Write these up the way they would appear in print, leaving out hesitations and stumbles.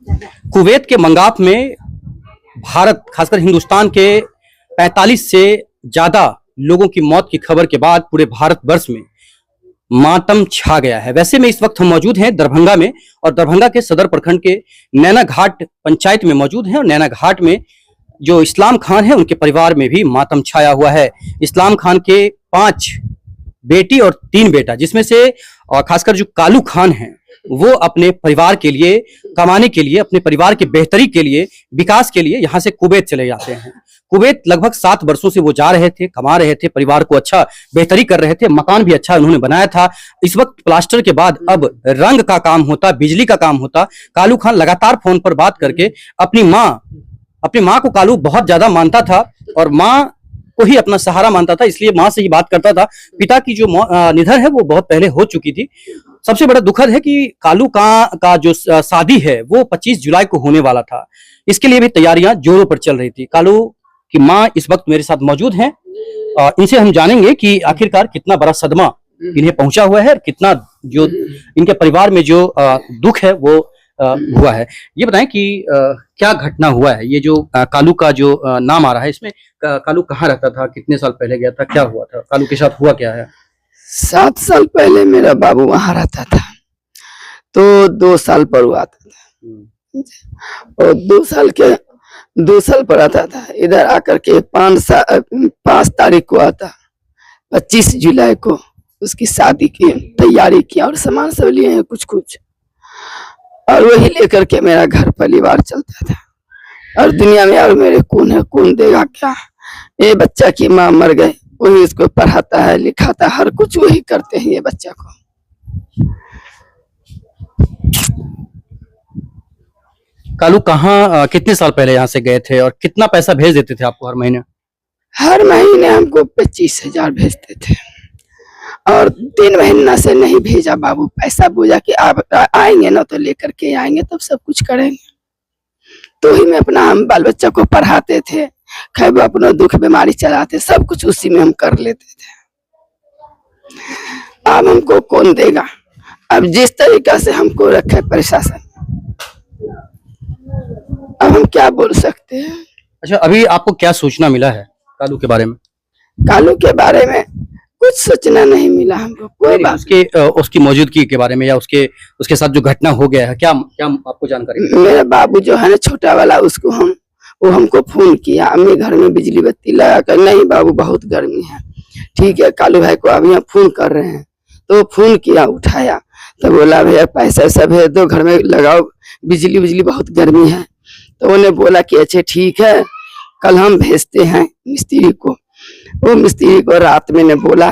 Kuwait के मंगाफ में भारत, खासकर हिंदुस्तान के 45 से ज्यादा लोगों की मौत की खबर के बाद पूरे भारतवर्ष में मातम छा गया है। वैसे में इस वक्त हम मौजूद हैं दरभंगा में, और दरभंगा के सदर प्रखंड के नैना घाट पंचायत में मौजूद हैं। और नैना घाट में जो इस्लाम खान है, उनके परिवार में भी मातम छाया हुआ है। इस्लाम खान के 5 बेटी और 3 बेटा, जिसमें से खासकर जो कालू खान हैं, वो अपने परिवार के लिए, कमाने के लिए, अपने परिवार के बेहतरी के लिए, विकास के लिए यहाँ से कुवैत चले जाते हैं। कुवैत लगभग 7 वर्षों से वो जा रहे थे, कमा रहे थे, परिवार को अच्छा बेहतरी कर रहे थे, मकान भी अच्छा उन्होंने बनाया था। इस वक्त प्लास्टर के बाद अब रंग का काम होता, बिजली का काम होता। कालू खान लगातार फोन पर बात करके अपनी माँ को कालू बहुत ज्यादा मानता था और माँ को ही अपना सहारा मानता था, इसलिए माँ से ही बात करता था। पिता की जो निधन है वो बहुत पहले हो चुकी थी। सबसे बड़ा दुखद है कि कालू का जो शादी है वो 25 जुलाई को होने वाला था। इसके लिए भी तैयारियां जोरों पर चल रही थी। कालू की माँ इस वक्त मेरे साथ मौजूद हैं। इनसे हम जानेंगे कि आखिरकार कितना बड़ा सदमा इन्हें पहुंचा हुआ है, कितना जो इनके परिवार में जो दुख है वो हुआ है। ये बताएं कि क्या घटना हुआ है। ये जो कालू का जो नाम आ रहा है, इसमें कालू कहाँ रहता था, कितने साल पहले गया था, क्या हुआ था, कालू के साथ हुआ क्या है? 7 साल पहले मेरा बाबू वहां रहता था, तो 2 साल पर हुआ था और 2 साल पर आता था। इधर आकर के 5 तारीख को आता, 25 जुलाई को उसकी शादी की तैयारी की और सामान सब लिए हैं कुछ कुछ, और वही लेकर के मेरा घर परिवार चलता था। और दुनिया में और मेरे कौन है, कौन देगा क्या। ये बच्चा की माँ मर गए, वही इसको पढ़ाता है, लिखाता है, हर कुछ वही करते हैं ये बच्चा को। कालू कहाँ कितने साल पहले यहाँ से गए थे और कितना पैसा भेज देते थे आपको हर महीने? हर महीने हमको 25,000 भेजते थे और 3 महीना से नहीं भेजा बाबू पैसा। बोला कि आप आएंगे ना तो लेकर के आएंगे, तब सब कुछ करेंगे। तो ही में अपना हम बाल बच्चा को पढ़ाते थे, खैर अपना दुख बीमारी चलाते, सब कुछ उसी में हम कर लेते थे। अब हमको कौन देगा। अब जिस तरीका से हमको रखे प्रशासन, अब हम क्या बोल सकते हैं। अच्छा, अभी आपको क्या सूचना मिला है कालू के बारे में? कालू के बारे में कुछ सूचना नहीं मिला हमको, कोई बात। उसकी मौजूदगी के बारे में या उसके साथ जो घटना हो गया है, क्या आपको जानकारी? मेरा बाबू जो है ना छोटा वाला, वो हमको फोन किया, अम्मी घर में बिजली बत्ती लगा कर। नहीं बाबू बहुत गर्मी है, ठीक है कालू भाई को अभी हम फोन कर रहे हैं। तो फोन किया, उठाया, तो बोला भैया पैसा वैसा भेज दो, घर में लगाओ, बिजली बहुत गर्मी है। तो उन्हें बोला कि अच्छा ठीक है, कल हम भेजते हैं मिस्त्री को। वो मिस्त्री को रात में ने बोला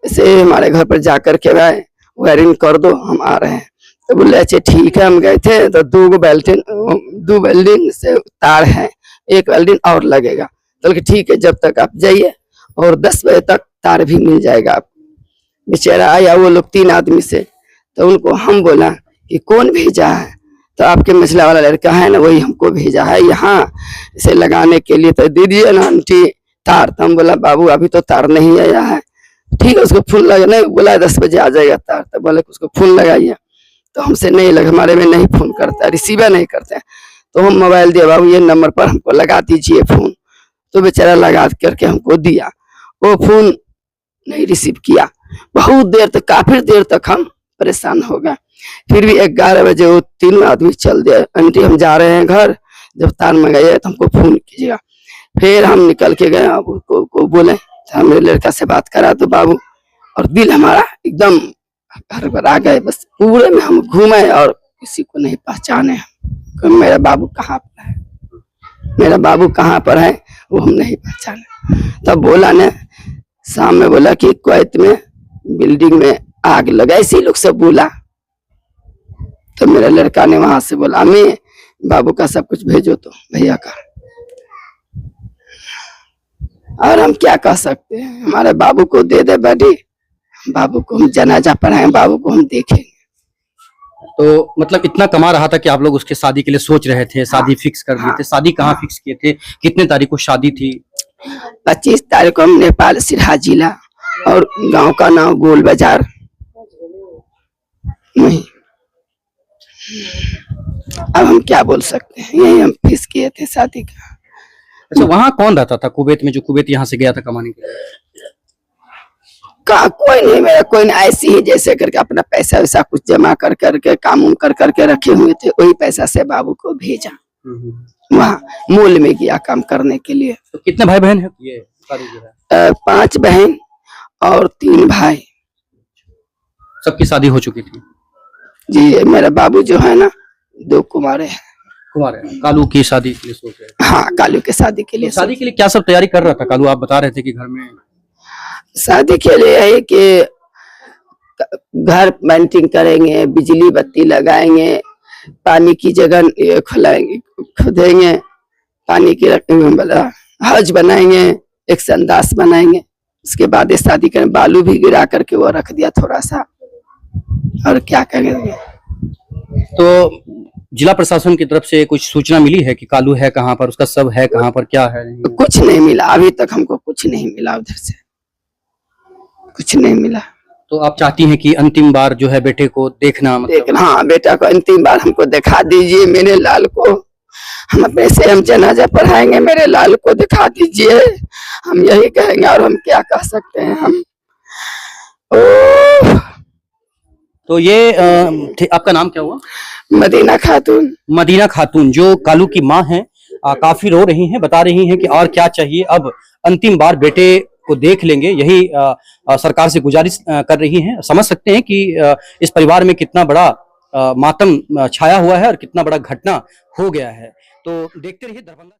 ऐसे हमारे घर पर जाकर के वायरिंग कर दो, हम आ रहे हैं। तो बोले अच्छा ठीक है। हम गए थे तो 2 वेल्डिंग से तार है, 1 वेल्डिंग और लगेगा। तो ठीक है, जब तक आप जाइए और 10 बजे तक तार भी मिल जाएगा आपको। बेचारा आया वो लोग 3 आदमी से, तो उनको हम बोला कि कौन भेजा है, तो आपके मछला वाला लड़का है ना, वही हमको भेजा है यहाँ इसे लगाने के लिए, तो दे दीजिए ना आंटी तार। तो हम बोला बाबू अभी तो तार नहीं आया है, ठीक है उसको फोन लगा। नहीं बोला 10 बजे आ जाएगा तार, तो बोले उसको फोन लगाइए। तो हमसे नहीं लगा, हमारे में नहीं फोन करता, रिसीवर नहीं करते। तो हम मोबाइल दिया, बाबू ये नंबर पर हमको लगा दीजिए फोन। तो बेचारा लगा करके हमको दिया, वो फोन नहीं रिसीव किया। बहुत देर तक, काफी देर तक हम परेशान हो गए। फिर भी 11 बजे वो 3 आदमी चल दिए, आंटी हम जा रहे हैं घर, जब तार मंगाइए तो हमको फोन कीजिएगा। फिर हम निकल के गए, को बोले तो मेरे लड़का से बात करा तो बाबू, और दिल हमारा एकदम घर पर आ गए। बस पूरे में हम घूमे और किसी को नहीं पहचाने मेरा बाबू कहाँ पर है, मेरा बाबू कहाँ पर है वो हम नहीं पहचाने। तब बोला ने शाम में बोला कि कुवैत में बिल्डिंग में आग लगा, इसी लोग से बोला। तो मेरा लड़का ने वहां से बोला अम्मी बाबू का सब कुछ भेजो, तो भैया का। और हम क्या कह सकते हैं, हमारे बाबू को दे दे बड़ी, बाबू को हम जनाजा पढ़ाए, बाबू को हम देखेंगे। तो मतलब इतना कमा रहा था कि आप लोग उसके शादी के लिए सोच रहे थे, शादी फिक्स कर दिए थे। शादी कहाँ फिक्स किए थे, कितने तारीख को शादी थी? 25 तारीख को हम नेपाल सिरहा जिला, और गांव का नाम गोल बाजार। नहीं अब हम क्या बोल सकते हैं, यही हम फीस किए थे शादी का। अच्छा, वहाँ कौन रहता था कुवैत में, जो कुवैत यहाँ से गया था कमाने के लिए? का कोई नहीं, मेरा कोई नहीं, ऐसे ही जैसे करके अपना पैसा वैसा कुछ जमा कर करके काम उम कर करके रखे हुए थे, वही पैसा से बाबू को भेजा। वहाँ मूल में गया काम करने के लिए। तो कितने भाई बहन है ये शादी जो है? 5 बहन और 3 भाई। सबकी शादी हो चुकी थी? जी, मेरा बाबू जो है ना 2 कुमारे हैं। कुमार है। कालू की शादी के लिए सोच रहे थे? हाँ, कालू के शादी के लिए। तो शादी के लिए क्या सब तैयारी कर रहा था कालू? आप बता रहे थे कि घर में शादी के लिए है कि घर पेंटिंग करेंगे, बिजली बत्ती लगाएंगे, पानी की जगह ये खुलाएंगे, खोदेंगे, पानी की हज बनाएंगे, एक संदास बनाएंगे। उसके बाद ये शादी करें। बालू भी गिरा करके वो रख दिया थोड़ा सा, और क्या करेंगे। तो जिला प्रशासन की तरफ से कुछ सूचना मिली है कि कालू है कहाँ पर, उसका शव है कहाँ पर, क्या है? नहीं? कुछ नहीं मिला अभी तक, हमको कुछ नहीं मिला, उधर से कुछ नहीं मिला। तो आप चाहती हैं कि अंतिम बार जो है बेटे को देखना, मतलब हाँ, बेटा को अंतिम बार हमको दिखा दीजिए, मेरे लाल को। हम अपने से हम जनाजा पढ़ाएंगे, मेरे लाल को दिखा दीजिए, हम यही कहेंगे, और हम क्या कह सकते हैं हम। ओह, तो ये आपका नाम क्या हुआ? मदीना खातून। मदीना खातून, जो कालू की माँ हैं, काफी रो रही हैं, बता रही हैं कि और क्या चाहिए, अब अंतिम बार बेटे को देख लेंगे, यही सरकार से गुजारिश कर रही हैं। समझ सकते हैं कि इस परिवार में कितना बड़ा मातम छाया हुआ है और कितना बड़ा घटना हो गया है। तो देखते रहिए दरभंगा।